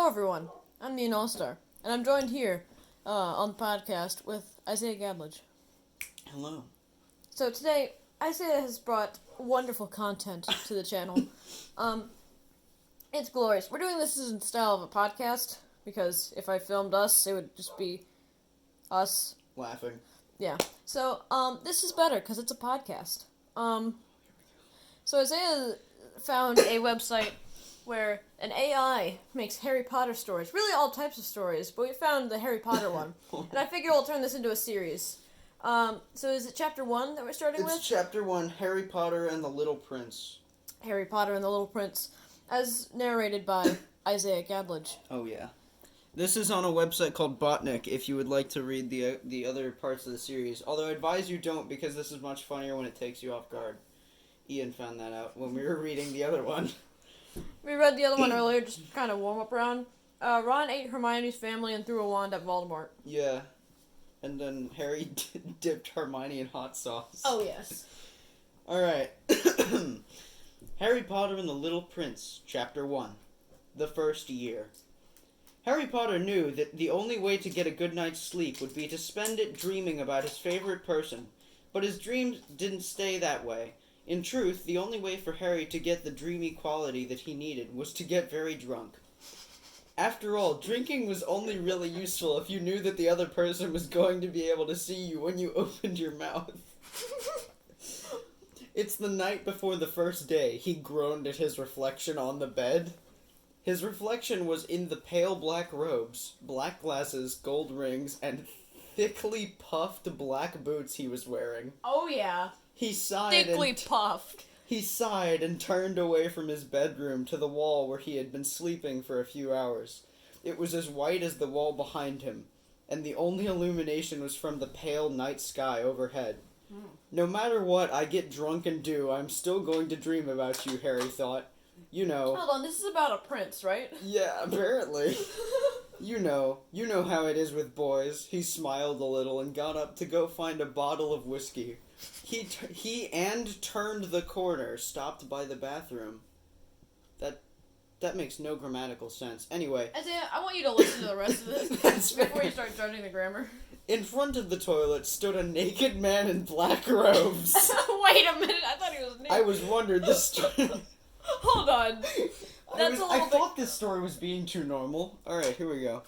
Hello, everyone. I'm the All-Star, and I'm joined here on the podcast with Isaiah Gadlich. Hello. So today, Isaiah has brought wonderful content to the channel. It's glorious. We're doing this in the style of a podcast, because if I filmed us, it would just be us. Laughing. Yeah. So, this is better, because it's a podcast. So Isaiah found a website where an AI makes Harry Potter stories. Really all types of stories, but we found the Harry Potter one. And I figure we'll turn this into a series. So is it chapter 1 that we're starting with? It's chapter 1, Harry Potter and the Little Prince. Harry Potter and the Little Prince, as narrated by Isaiah Gadlich. Oh, yeah. This is on a website called Botnik if you would like to read the other parts of the series. Although I advise you don't, because this is much funnier when it takes you off guard. Ian found that out when we were reading the other one. We read the other one earlier, just kind of warm up round. Ron ate Hermione's family and threw a wand at Voldemort. Yeah. And then Harry dipped Hermione in hot sauce. Oh, yes. Alright. Harry Potter and the Little Prince, Chapter 1. The First Year. Harry Potter knew that the only way to get a good night's sleep would be to spend it dreaming about his favorite person. But his dreams didn't stay that way. In truth, the only way for Harry to get the dreamy quality that he needed was to get very drunk. After all, drinking was only really useful if you knew that the other person was going to be able to see you when you opened your mouth. It's the night before the first day, he groaned at his reflection on the bed. His reflection was in the pale black robes, black glasses, gold rings, and thickly puffed black boots he was wearing. Oh, yeah. He sighed Thickly puffed. He sighed and turned away from his bedroom to the wall where he had been sleeping for a few hours. It was as white as the wall behind him, and the only illumination was from the pale night sky overhead. No matter what I get drunk and do, I'm still going to dream about you, Harry thought. You know. Hold on, this is about a prince, right? Yeah, apparently. You know how it is with boys. He smiled a little and got up to go find a bottle of whiskey. He turned the corner, stopped by the bathroom. That makes no grammatical sense. Anyway. Isaiah, I want you to listen to the rest of this before you start judging the grammar. In front of the toilet stood a naked man in black robes. Wait a minute, I thought he was naked. I was wondering this story. Hold on. I thought this story was being too normal. Alright, here we go.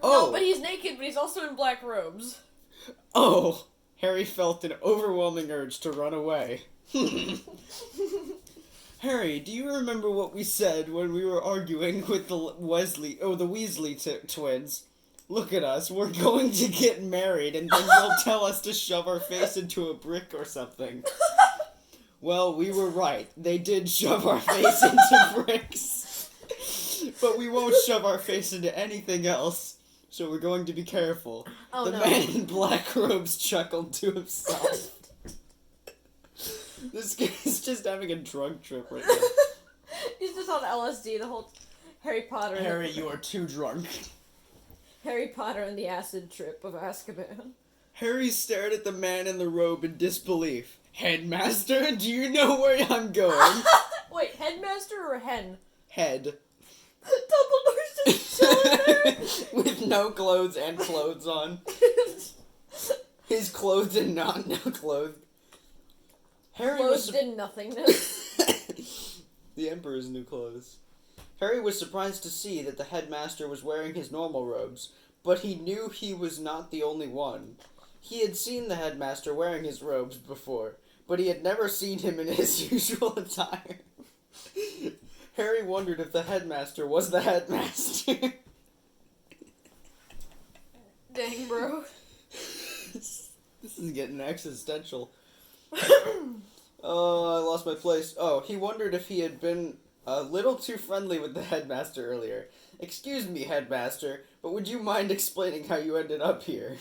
No, but he's naked, but he's also in black robes. Oh! Harry felt an overwhelming urge to run away. Harry, do you remember what we said when we were arguing with the Weasley twins? Look at us, we're going to get married and then you'll tell us to shove our face into a brick or something. Well, we were right. They did shove our face into bricks. But we won't shove our face into anything else. So we're going to be careful. Oh, the man in black robes chuckled to himself. This guy's just having a drug trip right now. He's just on LSD the whole Harry Potter. Harry, you are too drunk. Harry Potter and the acid trip of Azkaban. Harry stared at the man in the robe in disbelief. Headmaster, do you know where I'm going? Wait, headmaster or hen? Head. Dumbledore's just chilling there. With no clothes and clothes on. His clothes and not no clothes. Harry clothes in nothingness. The Emperor's new clothes. Harry was surprised to see that the headmaster was wearing his normal robes, but he knew he was not the only one. He had seen the headmaster wearing his robes before, but he had never seen him in his usual attire. Harry wondered if the headmaster was the headmaster. Dang, bro. This is getting existential. Oh, I lost my place. Oh, he wondered if he had been a little too friendly with the headmaster earlier. Excuse me, headmaster, but would you mind explaining how you ended up here?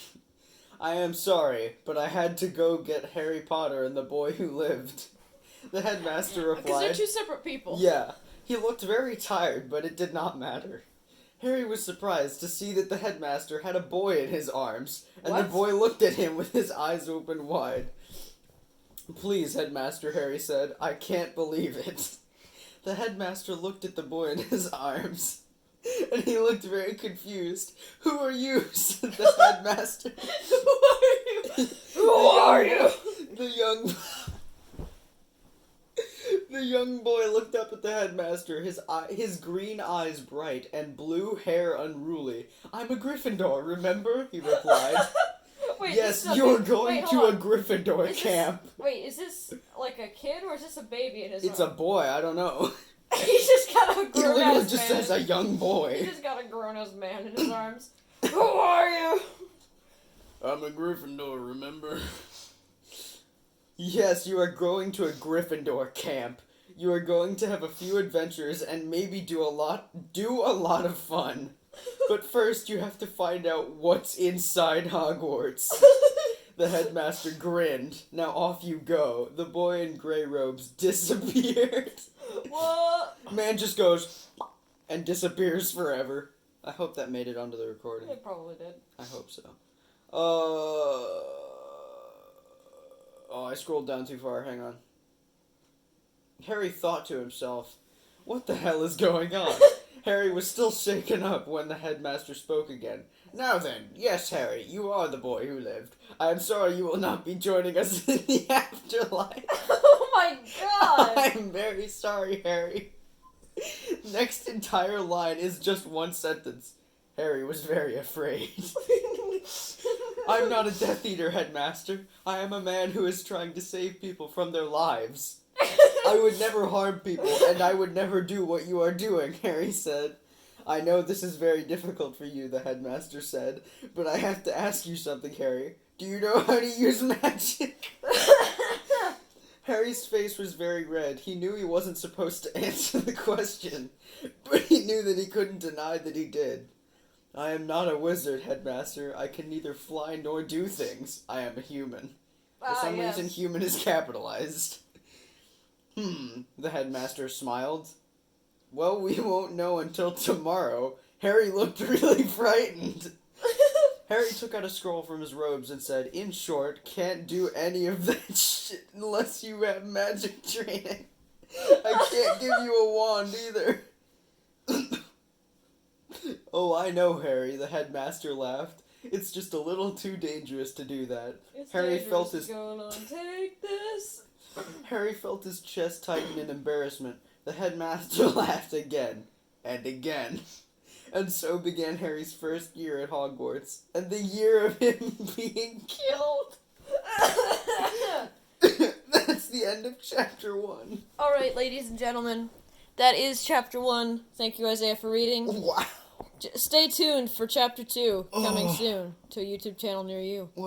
I am sorry, but I had to go get Harry Potter and the boy who lived. The headmaster replied. Because they're two separate people. Yeah. He looked very tired, but it did not matter. Harry was surprised to see that the headmaster had a boy in his arms, and the boy looked at him with his eyes open wide. Please, headmaster, Harry said. I can't believe it. The headmaster looked at the boy in his arms. And he looked very confused. "Who are you?" said the headmaster. Who are you? The young boy looked up at the headmaster, his green eyes bright and blue hair unruly. "I'm a Gryffindor, remember?" he replied. Wait, "Yes, you're going to a hold on. Gryffindor Is camp." Wait, is this like a kid or is this a baby in his It's a arms? boy, I don't know. He just got a He grown literally ass just man. says a young He boy. just got a grown ass man in his arms. Who are you? "I'm a Gryffindor, remember?" "Yes, you are going to a Gryffindor camp. You are going to have a few adventures and maybe do a lot of fun. But first you have to find out what's inside Hogwarts." The headmaster grinned. "Now off you go." The boy in gray robes disappeared. What? Man just goes and disappears forever. I hope that made it onto the recording. It probably did. I hope so. Oh, I scrolled down too far. Hang on. Harry thought to himself, "What the hell is going on?" Harry was still shaken up when the headmaster spoke again. "Now then, yes, Harry, you are the boy who lived. I am sorry you will not be joining us in the afterlife." Oh my god! "I'm very sorry, Harry." Next entire line is just one sentence. Harry was very afraid. "I'm not a Death Eater, headmaster. I am a man who is trying to save people from their lives. I would never harm people, and I would never do what you are doing," Harry said. "I know this is very difficult for you," the headmaster said, "but I have to ask you something, Harry. Do you know how to use magic?" Harry's face was very red. He knew he wasn't supposed to answer the question, but he knew that he couldn't deny that he did. "I am not a wizard, headmaster. I can neither fly nor do things. I am a human." For some reason, human is capitalized. The headmaster smiled. "Well, we won't know until tomorrow." Harry looked really frightened. Harry took out a scroll from his robes and said, "In short, can't do any of that shit unless you have magic training. I can't give you a wand either." "Oh, I know, Harry," the headmaster laughed. "It's just a little too dangerous to do that." Harry felt his Take this. Harry felt his chest tighten in embarrassment. The headmaster laughed again and again. And so began Harry's first year at Hogwarts, and the year of him being killed. That's the end of chapter 1. Alright, ladies and gentlemen, that is chapter 1. Thank you, Isaiah, for reading. Wow. Stay tuned for chapter 2, coming soon to a YouTube channel near you. What